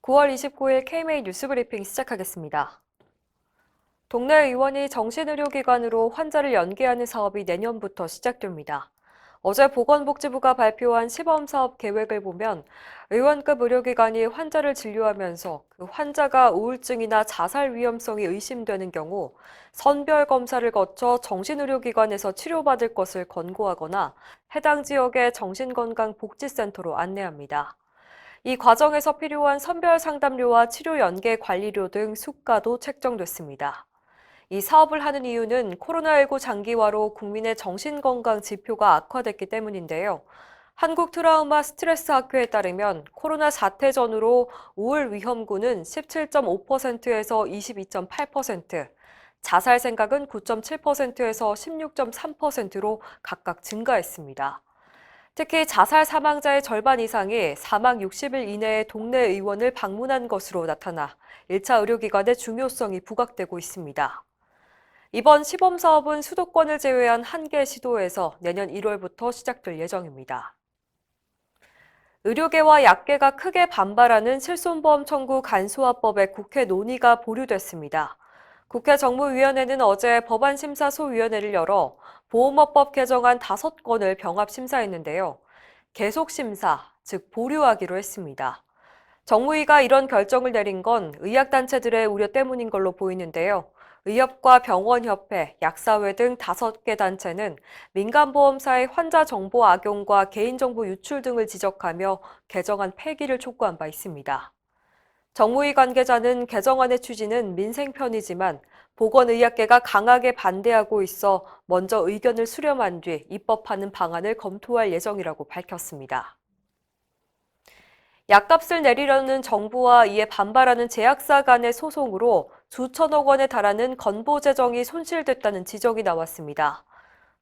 9월 29일 KMA 뉴스브리핑 시작하겠습니다. 동네 의원이 정신의료기관으로 환자를 연계하는 사업이 내년부터 시작됩니다. 어제 보건복지부가 발표한 시범사업 계획을 보면 의원급 의료기관이 환자를 진료하면서 그 환자가 우울증이나 자살 위험성이 의심되는 경우 선별검사를 거쳐 정신의료기관에서 치료받을 것을 권고하거나 해당 지역의 정신건강복지센터로 안내합니다. 이 과정에서 필요한 선별 상담료와 치료 연계 관리료 등 수가도 책정됐습니다. 이 사업을 하는 이유는 코로나19 장기화로 국민의 정신건강 지표가 악화됐기 때문인데요. 한국 트라우마 스트레스 학회에 따르면 코로나 사태 전후로 우울 위험군은 17.5%에서 22.8%, 자살 생각은 9.7%에서 16.3%로 각각 증가했습니다. 특히 자살 사망자의 절반 이상이 사망 60일 이내에 동네 의원을 방문한 것으로 나타나 1차 의료기관의 중요성이 부각되고 있습니다. 이번 시범사업은 수도권을 제외한 한 개 시도에서 내년 1월부터 시작될 예정입니다. 의료계와 약계가 크게 반발하는 실손보험 청구 간소화법의 국회 논의가 보류됐습니다. 국회 정무위원회는 어제 법안심사소위원회를 열어 보험업법 개정안 5건을 병합 심사했는데요. 계속 심사, 즉 보류하기로 했습니다. 정무위가 이런 결정을 내린 건 의학단체들의 우려 때문인 걸로 보이는데요. 의협과 병원협회, 약사회 등 5개 단체는 민간보험사의 환자 정보 악용과 개인정보 유출 등을 지적하며 개정안 폐기를 촉구한 바 있습니다. 정무위 관계자는 개정안의 취지는 민생 편이지만 보건의학계가 강하게 반대하고 있어 먼저 의견을 수렴한 뒤 입법하는 방안을 검토할 예정이라고 밝혔습니다. 약값을 내리려는 정부와 이에 반발하는 제약사 간의 소송으로 수천억 원에 달하는 건보 재정이 손실됐다는 지적이 나왔습니다.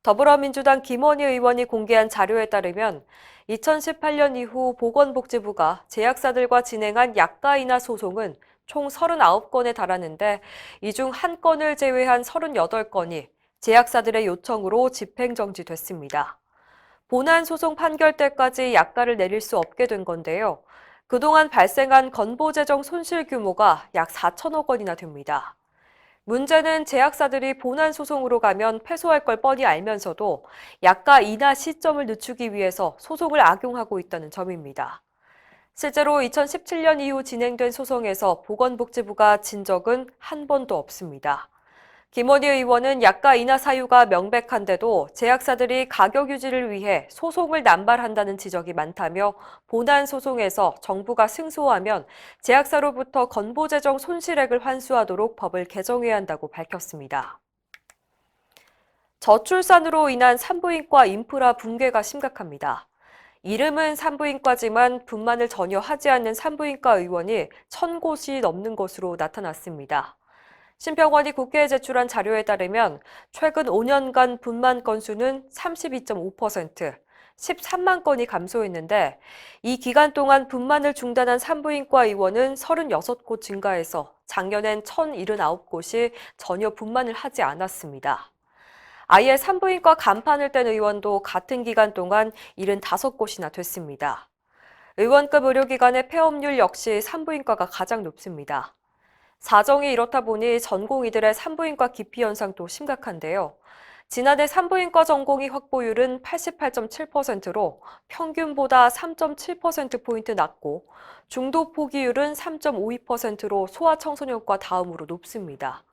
더불어민주당 김원희 의원이 공개한 자료에 따르면 2018년 이후 보건복지부가 제약사들과 진행한 약가 인하 소송은 총 39건에 달하는데 이 중 한 건을 제외한 38건이 제약사들의 요청으로 집행정지됐습니다. 본안 소송 판결 때까지 약가를 내릴 수 없게 된 건데요. 그동안 발생한 건보재정 손실 규모가 약 4천억 원이나 됩니다. 문제는 제약사들이 본안 소송으로 가면 패소할 걸 뻔히 알면서도 약가 인하 시점을 늦추기 위해서 소송을 악용하고 있다는 점입니다. 실제로 2017년 이후 진행된 소송에서 보건복지부가 진 적은 한 번도 없습니다. 김원희 의원은 약가 인하 사유가 명백한데도 제약사들이 가격 유지를 위해 소송을 남발한다는 지적이 많다며 본안 소송에서 정부가 승소하면 제약사로부터 건보재정 손실액을 환수하도록 법을 개정해야 한다고 밝혔습니다. 저출산으로 인한 산부인과 인프라 붕괴가 심각합니다. 이름은 산부인과지만 분만을 전혀 하지 않는 산부인과 의원이 1,000곳이 넘는 것으로 나타났습니다. 신병원이 국회에 제출한 자료에 따르면 최근 5년간 분만 건수는 32.5%, 13만 건이 감소했는데 이 기간 동안 분만을 중단한 산부인과 의원은 36곳 증가해서 작년엔 1,079곳이 전혀 분만을 하지 않았습니다. 아예 산부인과 간판을 뗀 의원도 같은 기간 동안 75곳이나 됐습니다. 의원급 의료기관의 폐업률 역시 산부인과가 가장 높습니다. 사정이 이렇다 보니 전공의들의 산부인과 기피 현상도 심각한데요. 지난해 산부인과 전공의 확보율은 88.7%로 평균보다 3.7%포인트 낮고 중도 포기율은 3.52%로 소아청소년과 다음으로 높습니다.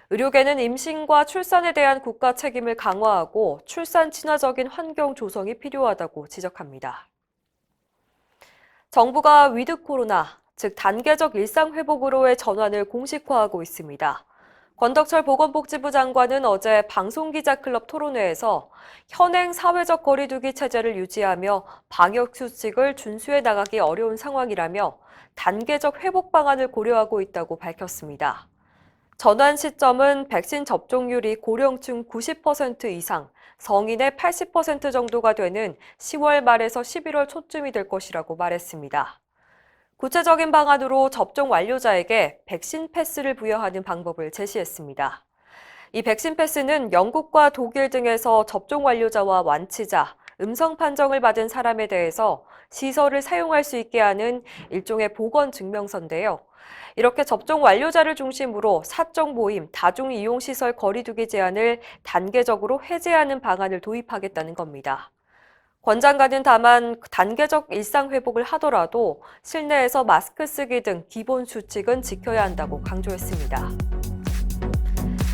의료계는 임신과 출산에 대한 국가 책임을 강화하고 출산 친화적인 환경 조성이 필요하다고 지적합니다. 정부가 위드 코로나, 즉 단계적 일상 회복으로의 전환을 공식화하고 있습니다. 권덕철 보건복지부 장관은 어제 방송기자클럽 토론회에서 현행 사회적 거리두기 체제를 유지하며 방역 수칙을 준수해 나가기 어려운 상황이라며 단계적 회복 방안을 고려하고 있다고 밝혔습니다. 전환 시점은 백신 접종률이 고령층 90% 이상, 성인의 80% 정도가 되는 10월 말에서 11월 초쯤이 될 것이라고 말했습니다. 구체적인 방안으로 접종 완료자에게 백신 패스를 부여하는 방법을 제시했습니다. 이 백신 패스는 영국과 독일 등에서 접종 완료자와 완치자, 음성 판정을 받은 사람에 대해서 시설을 사용할 수 있게 하는 일종의 보건증명서인데요. 이렇게 접종 완료자를 중심으로 사적 모임, 다중이용시설 거리두기 제한을 단계적으로 해제하는 방안을 도입하겠다는 겁니다. 권 장관은 다만 단계적 일상 회복을 하더라도 실내에서 마스크 쓰기 등 기본 수칙은 지켜야 한다고 강조했습니다.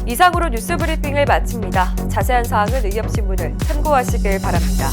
이상으로 뉴스 브리핑을 마칩니다. 자세한 사항은 의협신문을 참고하시길 바랍니다.